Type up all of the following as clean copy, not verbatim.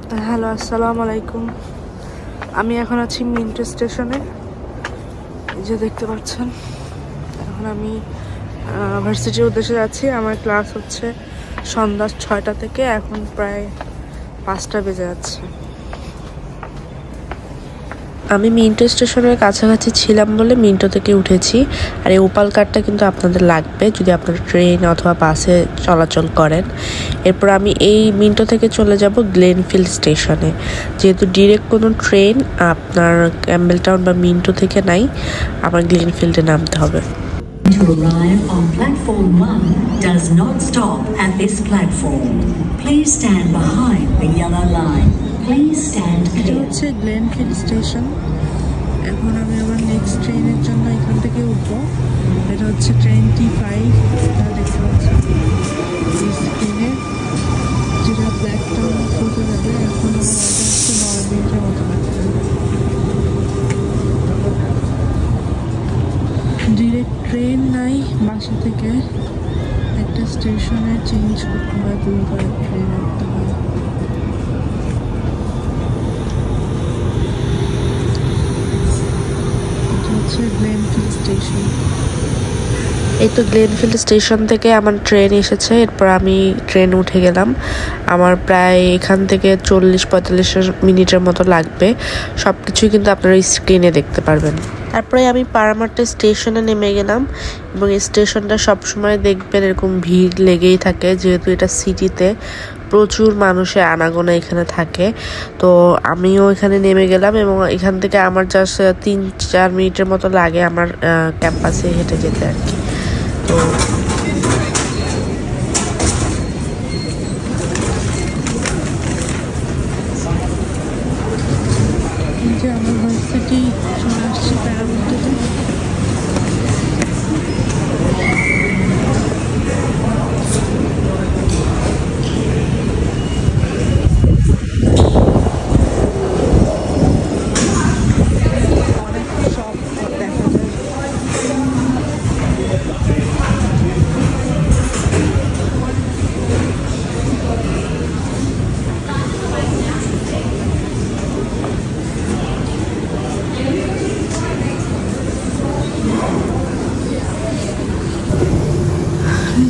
Hello, আসসালামু আলাইকুম। আমি এখন আছি মিন্টো স্টেশনে, যে দেখতে পাচ্ছেন। এখন আমি ভার্সিটির উদ্দেশ্যে যাচ্ছি। আমার ক্লাস হচ্ছে সন্ধ্যা 6টা থেকে, এখন প্রায় 5টা বেজে যাচ্ছে। আমি মিন্টো স্টেশনের কাছাকাছি ছিলাম বলে মিন্টো থেকে উঠেছি। আর এই ওপাল কার্ডটা কিন্তু আপনাদের লাগবে যদি আপনারা ট্রেন অথবা বাসে চলাচল করেন। এরপর আমি এই মিন্টো থেকে চলে যাব গ্লেনফিল্ড স্টেশনে। যেহেতু ডিরেক্ট কোনো ট্রেন আপনার ক্যাম্বেলটাউন বা মিন্টো থেকে নাই, আমার গ্লেনফিল্ডে নামতে হবে। To arrive on platform 1 does not stop at this platform. Please stand behind the yellow line. Please stand clear. এটা হচ্ছে গ্লেনফিল্ড স্টেশন। এখন আমি আমার নেক্সট ট্রেনের জন্য এখান থেকে উঠবো। এটা হচ্ছে ট্রেন T5, দেখতে পাচ্ছি স্ক্রিনে, যেটা ব্ল্যাকটাউন পৌঁছে যাবে। এখন আমার হচ্ছে 9 মিনিটের মতো লাগবে। ডিরেক্ট ট্রেন নাই, বাসা থেকে একটা স্টেশনে চেঞ্জ করতে হয়, দুইবার ট্রেন উঠতে হয়। গ্লেনফিল্ড স্টেশন। এই তো গ্লেনফিল্ড স্টেশন থেকে আমার ট্রেন এসেছে। এরপর আমি ট্রেন উঠে গেলাম। আমার প্রায় এখান থেকে 40-45 মিনিটের মতো লাগবে। সব কিছুই কিন্তু আপনারা স্ক্রিনে দেখতে পারবেন। তারপরে আমি পারামাট্টা স্টেশনে নেমে গেলাম, এবং এই স্টেশনটা সবসময় দেখবেন এরকম ভিড় লেগেই থাকে, যেহেতু এটা সিটিতে প্রচুর মানুষের আনাগোনা এখানে থাকে। তো আমিও এখানে নেমে গেলাম, এবং এখান থেকে আমার জাস্ট 3-4 মিনিটের মতো লাগে আমার ক্যাম্পাসে হেঁটে যেতে আর কি। তো আমার ভার্সিটি চলে আসছি প্যারামাট্টাতে।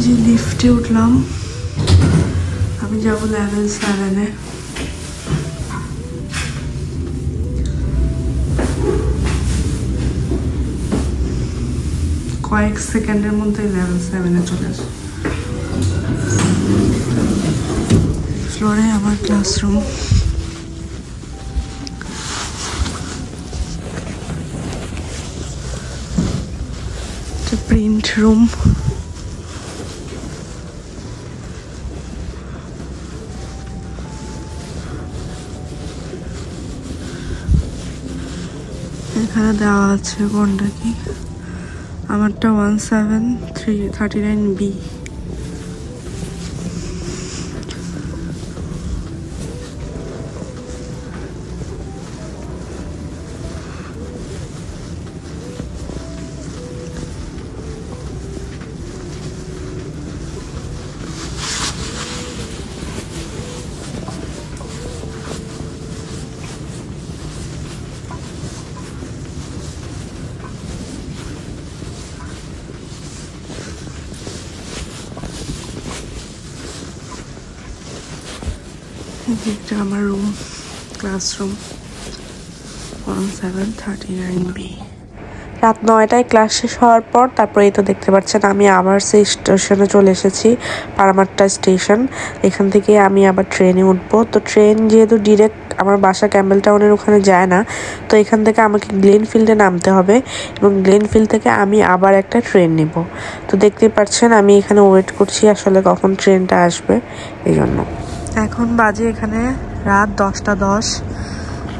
যে লিফটে উঠলাম, আমি যাবো লেভেল 7-এ। কয়েক সেকেন্ডের মধ্যে লেভেল 7-এ চলে আসে। ফ্লোরে আমার ক্লাসরুম। Print room. এখানে দেওয়া আছে কোনটা কি, আমারটা 17339B। এটা আমার রুম, ক্লাসরুম 1739B। রাত 9টায় ক্লাস শেষ হওয়ার পর তারপরে এই তো দেখতে পাচ্ছেন আমি আবার সেই স্টেশনে চলে এসেছি, পারামাট্টা স্টেশন। এখান থেকে আমি আবার ট্রেনে উঠবো। তো ট্রেন যেহেতু ডিরেক্ট আমার বাসা ক্যাম্বেলটাউনের ওখানে যায় না, তো এখান থেকে আমাকে গ্লেনফিল্ডে নামতে হবে, এবং গ্লেনফিল্ড থেকে আমি আবার একটা ট্রেন নিব। তো দেখতেই পাচ্ছেন আমি এখানে ওয়েট করছি আসলে কখন ট্রেনটা আসবে, এই জন্য। এখন বাজে এখানে রাত 10টা 10।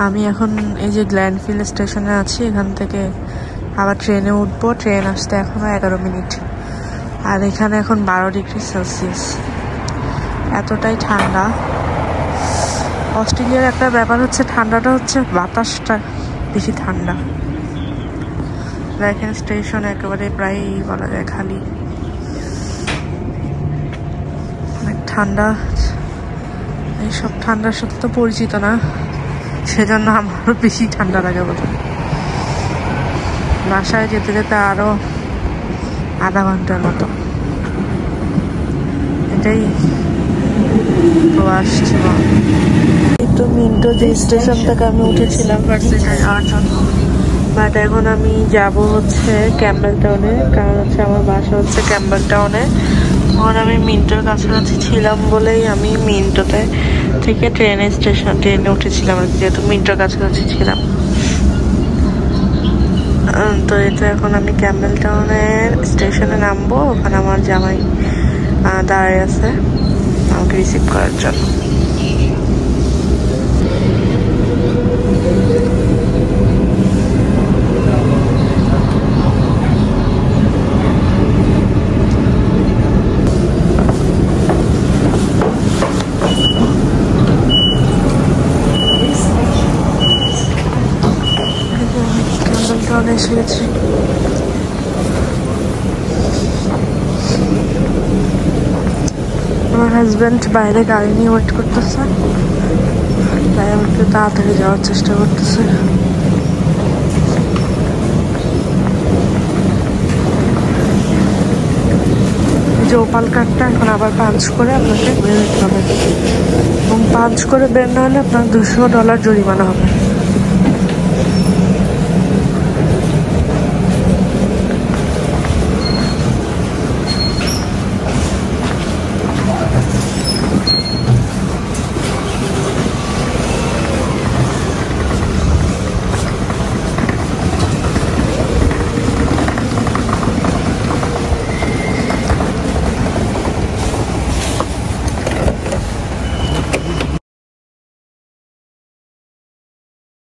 আমি এখন এই যে গ্লেনফিল্ড স্টেশনে আছি, এখান থেকে আবার ট্রেনে উঠবো। ট্রেন আসতে এখনো 11 মিনিট। আর এখানে এখন 12 ডিগ্রি সেলসিয়াস, এতটাই ঠান্ডা। অস্ট্রেলিয়ার একটা ব্যাপার হচ্ছে ঠান্ডাটা হচ্ছে বাতাসটা বেশি ঠান্ডা। দেখেন স্টেশন একেবারে প্রায় বলা যায় খালি, অনেক ঠান্ডা। এইসব ঠান্ডার সাথে তো পরিচিত না, সেজন্য আমারও বেশি ঠান্ডা লাগে বোধহয়। বাসায় যেতে যেতে আরো আধা ঘন্টার মতো, এটাই প্রবাস জীবন। তো মিন্টো যে স্টেশন থেকে আমি উঠেছিলাম ভার্সিটিতে যাওয়ার জন্য, বাট এখন আমি যাব হচ্ছে ক্যাম্বেল টাউনে, কারণ হচ্ছে আমার বাসা হচ্ছে ক্যাম্বেল টাউনে। এখন আমি মিন্টোর কাছাকাছি ছিলাম বলেই আমি মিন্টোতে থেকে ট্রেনে উঠেছিলাম আর কি, যেহেতু মিন্টোর কাছাকাছি ছিলাম। তো এই তো এখন আমি ক্যাম্বেল টাউনের স্টেশনে নামবো, ওখানে আমার জামাই দাঁড়িয়ে আছে আমাকে রিসিভ করার জন্য। এসে গেছি। আমার হাজব্যান্ড বাইরে গাড়ি নিয়ে ওয়েট করতেছে, তাই আমি একটু তাড়াতাড়ি যাওয়ার চেষ্টা করতেছি। যে ওপাল কার্ডটা এখন আবার পাঞ্চ করে আপনাকে বের হতে হবে, এবং পাঞ্চ করে বের না হলে আপনার $200 জরিমানা হবে।